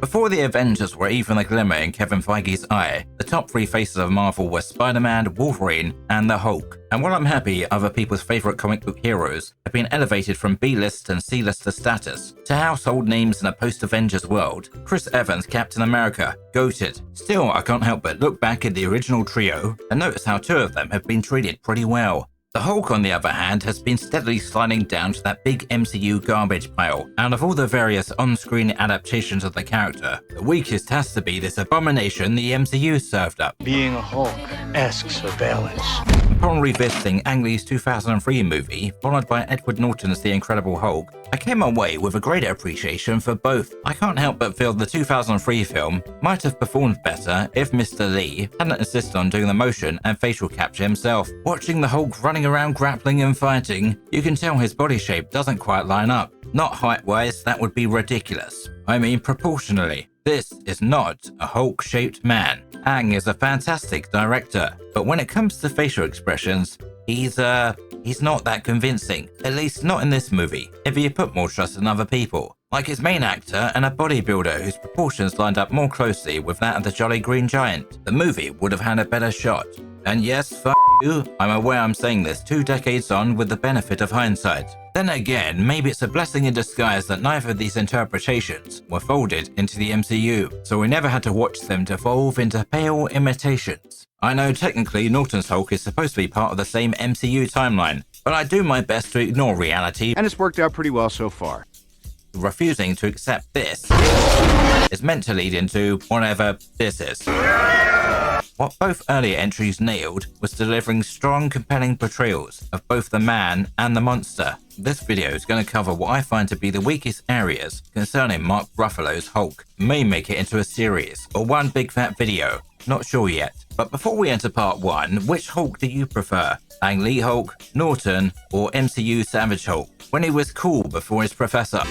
Before the Avengers were even a glimmer in Kevin Feige's eye, the top three faces of Marvel were Spider-Man, Wolverine, and the Hulk. And while I'm happy other people's favourite comic book heroes have been elevated from B-list and C-lister status to household names in a post-Avengers world, Chris Evans' Captain America, goated. Still, I can't help but look back at the original trio and notice how two of them have been treated pretty well. The Hulk, on the other hand, has been steadily sliding down to that big MCU garbage pile. Out of all the various on-screen adaptations of the character, the weakest has to be this abomination the MCU served up. Being a Hulk asks for balance. Upon revisiting Ang Lee's 2003 movie, followed by Edward Norton's The Incredible Hulk, I came away with a greater appreciation for both. I can't help but feel the 2003 film might have performed better if Mr. Lee hadn't insisted on doing the motion and facial capture himself. Watching the Hulk running around grappling and fighting, you can tell his body shape doesn't quite line up. Not height-wise, that would be ridiculous. I mean proportionally. This is not a Hulk-shaped man. Ang is a fantastic director, but when it comes to facial expressions, he's not that convincing. At least not in this movie, if he put more trust in other people. Like his main actor and a bodybuilder whose proportions lined up more closely with that of the Jolly Green Giant, the movie would have had a better shot. And yes, f*** you, I'm aware I'm saying this 2 decades on with the benefit of hindsight. Then again, maybe it's a blessing in disguise that neither of these interpretations were folded into the MCU, so we never had to watch them devolve into pale imitations. I know technically Norton's Hulk is supposed to be part of the same MCU timeline, but I do my best to ignore reality, and it's worked out pretty well so far. Refusing to accept this is meant to lead into whatever this is. What both earlier entries nailed was delivering strong, compelling portrayals of both the man and the monster. This video is going to cover what I find to be the weakest areas concerning Mark Ruffalo's Hulk. May make it into a series or one big fat video, not sure yet. But before we enter part 1, which Hulk do you prefer? Ang Lee Hulk, Norton, or MCU Savage Hulk? When he was cool before his professor.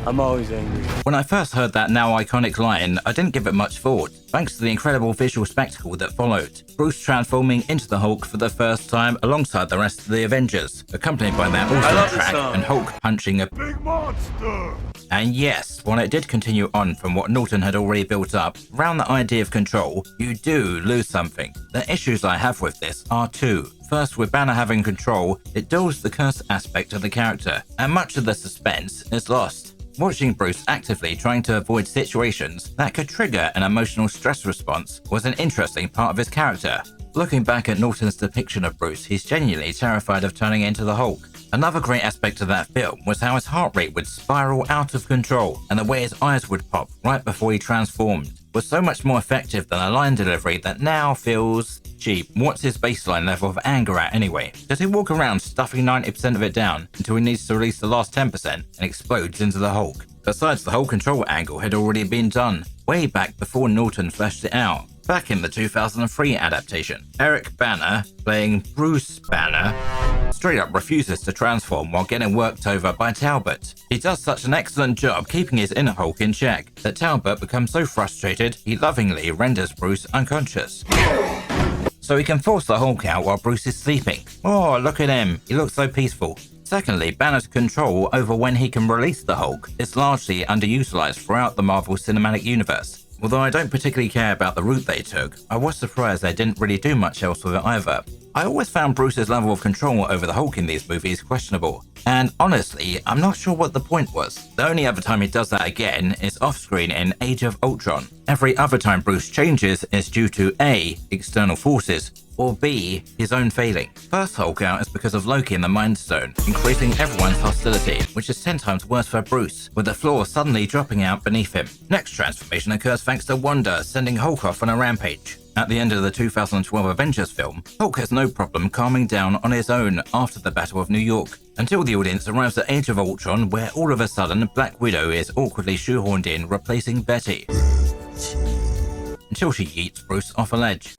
I'm always angry. When I first heard that now iconic line, I didn't give it much thought, thanks to the incredible visual spectacle that followed. Bruce transforming into the Hulk for the first time alongside the rest of the Avengers, accompanied by that awesome track and Hulk punching a big monster. And yes, while it did continue on from what Norton had already built up, around the idea of control, you do lose something. The issues I have with this are two. First, with Banner having control, it dulls the curse aspect of the character, and much of the suspense is lost. Watching Bruce actively trying to avoid situations that could trigger an emotional stress response was an interesting part of his character. Looking back at Norton's depiction of Bruce, he's genuinely terrified of turning into the Hulk. Another great aspect of that film was how his heart rate would spiral out of control, and the way his eyes would pop right before he transformed was so much more effective than a line delivery that now feels cheap. What's his baseline level of anger at anyway? Does he walk around stuffing 90% of it down until he needs to release the last 10% and explodes into the Hulk? Besides, the whole control angle had already been done, way back before Norton fleshed it out. Back in the 2003 adaptation, Eric Banner, playing Bruce Banner, straight up refuses to transform while getting worked over by Talbot. He does such an excellent job keeping his inner Hulk in check that Talbot becomes so frustrated he lovingly renders Bruce unconscious, so he can force the Hulk out while Bruce is sleeping. Oh, look at him, he looks so peaceful. Secondly, Banner's control over when he can release the Hulk is largely underutilized throughout the Marvel Cinematic Universe. Although I don't particularly care about the route they took, I was surprised they didn't really do much else with it either. I always found Bruce's level of control over the Hulk in these movies questionable, and honestly, I'm not sure what the point was. The only other time he does that again is off-screen in Age of Ultron. Every other time Bruce changes is due to A, external forces, or B, his own failing. First Hulk out is because of Loki and the Mind Stone, increasing everyone's hostility, which is 10 times worse for Bruce, with the floor suddenly dropping out beneath him. Next transformation occurs thanks to Wanda sending Hulk off on a rampage. At the end of the 2012 Avengers film, Hulk has no problem calming down on his own after the Battle of New York, until the audience arrives at Age of Ultron, where all of a sudden Black Widow is awkwardly shoehorned in, replacing Betty, until she yeets Bruce off a ledge,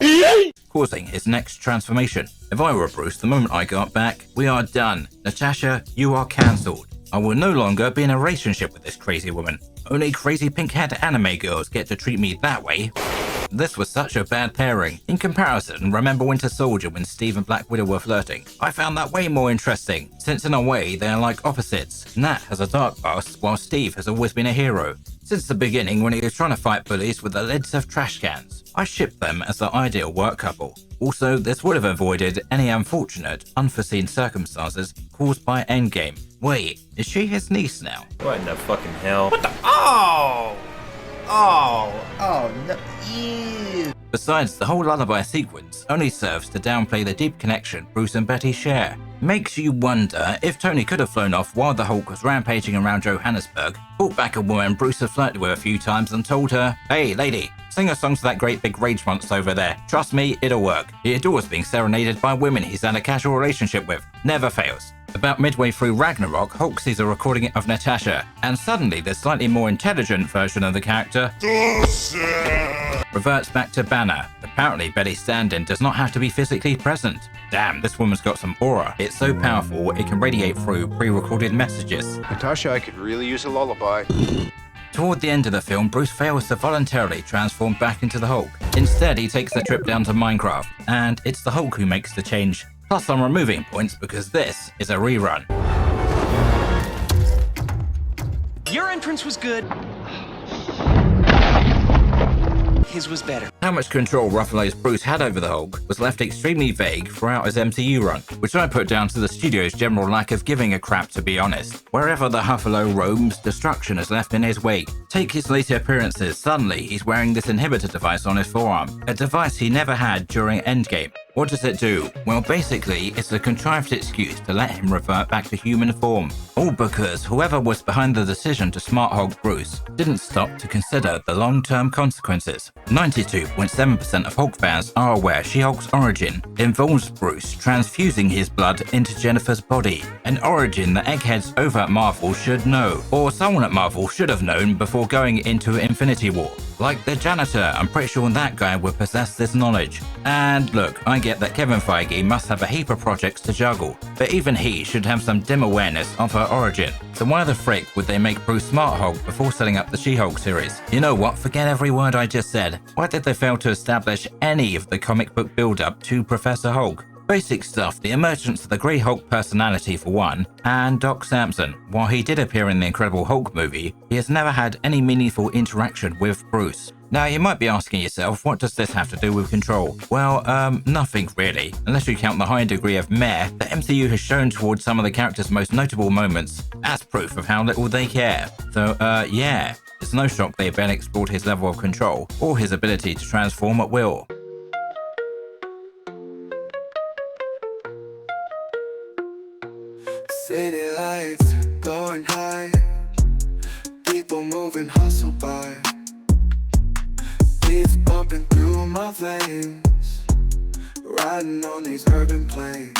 causing his next transformation. If I were Bruce, the moment I got back, we are done. Natasha, you are cancelled. I will no longer be in a relationship with this crazy woman. Only crazy pink-haired anime girls get to treat me that way. this was such a bad pairing. In comparison, remember Winter Soldier when Steve and Black Widow were flirting? I found that way more interesting, since in a way they are like opposites. Nat has a dark past, while Steve has always been a hero. Since the beginning when he was trying to fight bullies with the lids of trash cans. I shipped them as the ideal work couple. Also, this would have avoided any unfortunate, unforeseen circumstances caused by Endgame. Wait, is she his niece now? What in the fucking hell? What the? Oh! Oh, no. Ew. Besides, the whole lullaby sequence only serves to downplay the deep connection Bruce and Betty share. Makes you wonder if Tony could have flown off while the Hulk was rampaging around Johannesburg, brought back a woman Bruce had flirted with a few times and told her, "Hey lady, sing a song to that great big rage monster over there. Trust me, it'll work." He adores being serenaded by women he's had a casual relationship with. Never fails. About midway through Ragnarok, Hulk sees a recording of Natasha, and suddenly the slightly more intelligent version of the character reverts back to Banner. Apparently, Betty's stand-in does not have to be physically present. Damn, this woman's got some aura. It's so powerful, it can radiate through pre-recorded messages. Natasha, I could really use a lullaby. Toward the end of the film, Bruce fails to voluntarily transform back into the Hulk. Instead, he takes the trip down to Minecraft, and it's the Hulk who makes the change. Plus, I'm removing points because this is a rerun. Your entrance was good. His was better. How much control Ruffalo's Bruce had over the Hulk was left extremely vague throughout his MCU run, which I put down to the studio's general lack of giving a crap, to be honest. Wherever the Ruffalo roams, destruction is left in his wake. Take his later appearances, suddenly he's wearing this inhibitor device on his forearm, a device he never had during Endgame. What does it do? Well, basically, it's a contrived excuse to let him revert back to human form. All because whoever was behind the decision to smart Hulk Bruce didn't stop to consider the long-term consequences. 92.7% of Hulk fans are aware She-Hulk's origin involves Bruce transfusing his blood into Jennifer's body, an origin that eggheads over at Marvel should know, or someone at Marvel should have known before going into Infinity War. Like the janitor, I'm pretty sure that guy would possess this knowledge. And look, I get that Kevin Feige must have a heap of projects to juggle, but even he should have some dim awareness of her origin. So why the frick would they make Bruce Smart Hulk before setting up the She-Hulk series? You know what, forget every word I just said. Why did they fail to establish any of the comic book build-up to Professor Hulk? Basic stuff, the emergence of the Grey Hulk personality for one, and Doc Samson. While he did appear in the Incredible Hulk movie, he has never had any meaningful interaction with Bruce. Now you might be asking yourself, what does this have to do with Control? Well, nothing really, unless you count the high degree of meh that MCU has shown towards some of the characters' most notable moments as proof of how little they care. So, yeah, it's no shock they barely explored his level of control, or his ability to transform at will. City lights going high, people moving, hustle by, beats pumping through my veins, riding on these urban planes.